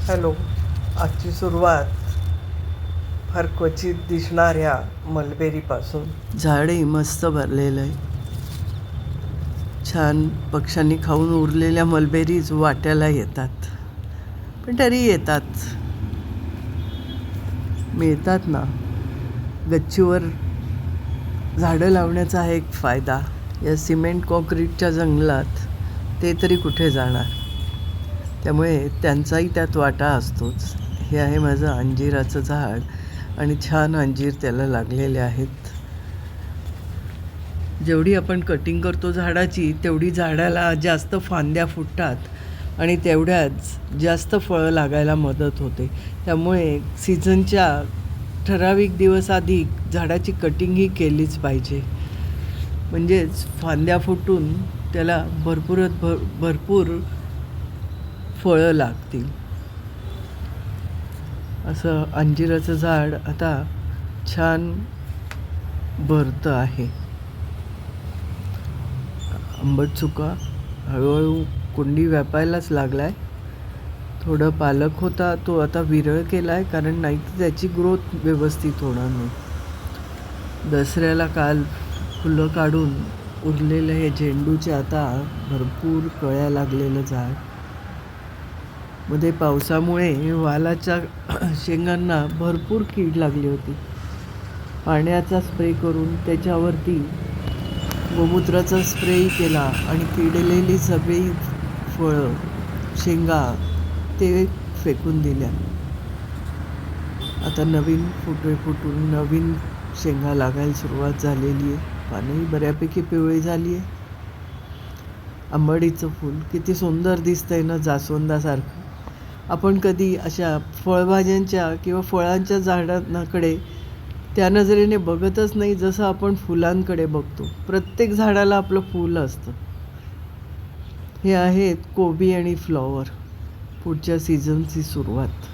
Hello. आजची सुरुवात फार क्वचित दिसणाऱ्या मलबेरीपासून. झाडही मस्त भरलेलं आहे. छान पक्ष्यांनी खाऊन उरलेल्या मलबेरीज वाट्याला येतात, पण तरी येतात, मिळतात ना. गच्चीवर झाडं लावण्याचा हा एक फायदा. या सिमेंट कॉन्क्रीटच्या जंगलात ते तरी कुठे जाणार, त्यामुळे त्यांचाही त्यात वाटा असतोच. हे आहे माझं अंजिराचं झाड आणि छान अंजीर त्याला लागलेले आहेत. जेवढी आपण कटिंग करतो झाडाची, तेवढी झाडाला जास्त फांद्या फुटतात आणि तेवढ्याच जास्त फळं लागायला मदत होते. त्यामुळे सीझनच्या ठराविक दिवस आधी झाडाची कटिंगही केलीच पाहिजे, म्हणजेच फांद्या फुटून त्याला भरपूर फळं लागतील. असं अंजिराचं झाड आता छान भरतं आहे. आंबट चुका हळूहळू कुंडी व्यापायलाच लागलाय. थोडं पालक होता तो आता विरळ केलाय, कारण नाही तर त्याची ग्रोथ व्यवस्थित होणार नाही. दसऱ्याला काल फुलं काढून उरलेलं हे झेंडूचे आता भरपूर कळ्या लागलेलं झाड. मध्ये पावसामुळे वालाच्या शेंगांना भरपूर कीड लागली होती. पाण्याचा स्प्रे करून त्याच्यावरती गोमूत्राचा स्प्रेही केला आणि किडलेली सगळी फळं शेंगा ते फेकून दिल्या. आता नवीन फुटवे फुटून नवीन शेंगा लागायला सुरुवात झालेली आहे. पानंही बऱ्यापैकी पिवळी झाली आहे. आंबाडीचं फूल किती सुंदर दिसतंय ना, जास्वंदासारखं. आपण कधी अशा फळभाज्यांच्या किंवा फळांच्या झाडांकडे त्या नजरेने बघतच नाही जसं आपण फुलांकडे बघतो. प्रत्येक झाडाला आपलं फूल असतं. हे आहेत कोबी आणि फ्लॉवर. पुढच्या सीझनची सुरुवात.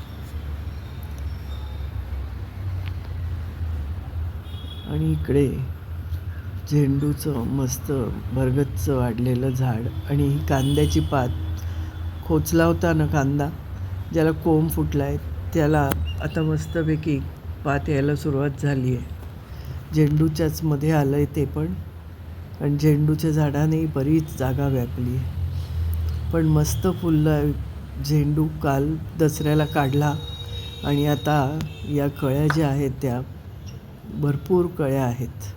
आणि इकडे झेंडूचं मस्त भरगच्च वाढलेलं झाड आणि ही कांद्याची पात. खोचला होता ना कांदा, ज्याला कोंब फुटला आहे, त्याला आता मस्तपैकी पात यायला सुरुवात झाली आहे. झेंडूच्याच मध्ये आलं आहे ते पण, आणि झेंडूच्या झाडाने बरीच जागा व्यापली आहे. पण मस्त फुललं झेंडू. काल दसऱ्याला काढला आणि आता या कळ्या ज्या आहेत त्या भरपूर कळ्या आहेत.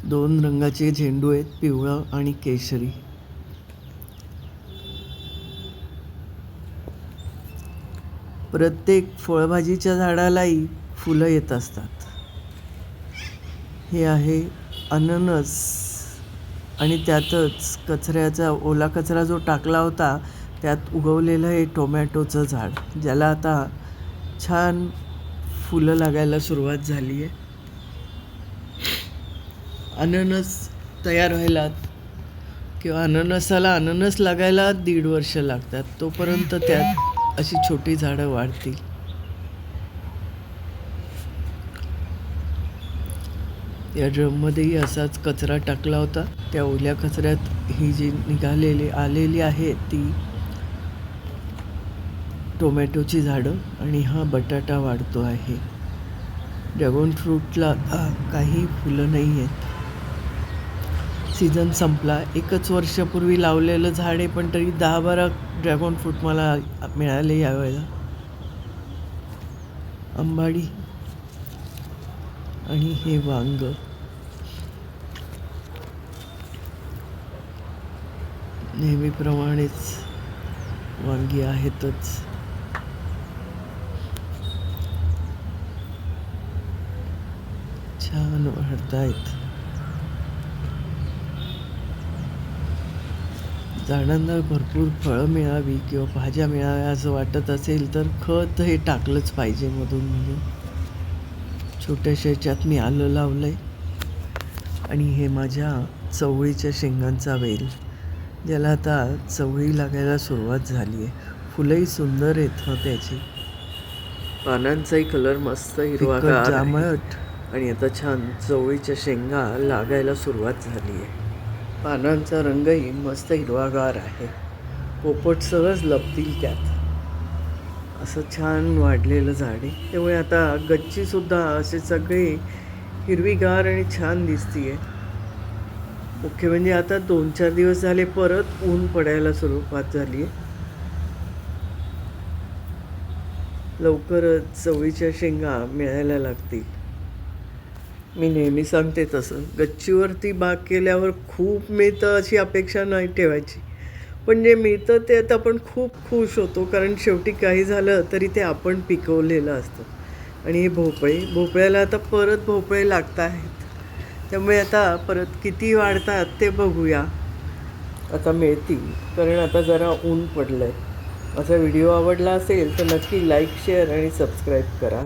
दोन रंगाचे झेंडू आहेत, पिवळं आणि केशरी. प्रत्येक फळभाजीच्या झाडालाही फुलं येत असतात. हे आहे अननस आणि त्यातच कचऱ्याचा ओला कचरा जो टाकला होता त्यात उगवलेलं हे टोमॅटोचं झाड, ज्याला आता छान फुलं लागायला सुरुवात झाली आहे. अननस तयार व्हायला किंवा अननसाला अननस लागायला 1.5 वर्ष लागतात. तोपर्यंत त्यात अशी छोटी झाडं वाढतील. या ड्रममध्येही असाच कचरा टाकला होता. त्या ओल्या कचऱ्यात ही जी आलेली आहे ती टोमॅटोची झाडं, आणि हा बटाटा वाढतो आहे. ड्रॅगन फ्रूटला काही फुलं नाही आहेत. सीझन संपला. 1 वर्षापूर्वी लावलेलं झाड आहे, पण तरी 10-12 ड्रॅगन फ्रूट मला मिळाले यावेळेला. आंबाडी आणि हे वांग. नेहमीप्रमाणेच वांगी आहेतच. छान वाढतायत. झाडांना भरपूर फळं मिळावी किंवा भाज्या मिळाव्या असं वाटत असेल तर खत हे टाकलंच पाहिजे मधून. छोट्याशा ह्याच्यात मी आलं लावलं आहे आणि हे माझ्या चवळीच्या शेंगांचा वेल, ज्याला आता चवळी लागायला सुरुवात झाली आहे. फुलंही सुंदर आहेत त्याची. पानांचाही कलर मस्त हिरवागार जांभळट, आणि आता छान चवळीच्या शेंगा लागायला सुरुवात झाली आहे. पानांचा रंगही मस्त हिरवागार आहे. पोपट सहज लपतील त्यात. असं छान वाढलेलं झाड आहे. त्यामुळे आता गच्चीसुद्धा असे सगळे हिरवीगार आणि छान दिसतीये. मुख्य म्हणजे आता 2-4 दिवस झाले परत ऊन पडायला सुरुवात झाली आहे. लवकरच चवळीच्या शेंगा मिळायला लागतील. मी नेहमी सांगते तसं गच्चीवरती बाग केल्यावर खूप मिळतं अशी अपेक्षा नाही ठेवायची. पण जे मिळतं त्यात आपण खूप खुश होतो, कारण शेवटी काही झालं तरी ते आपण पिकवलेलं असतं. आणि हे भोपळ्याला आता परत भोपळे लागत आहेत. त्यामुळे आता परत किती वाढतात ते बघूया. आता मिळतील, कारण आता जरा ऊन पडलं आहे. माझा व्हिडिओ आवडला असेल तर नक्की लाईक, शेअर आणि सबस्क्राईब करा.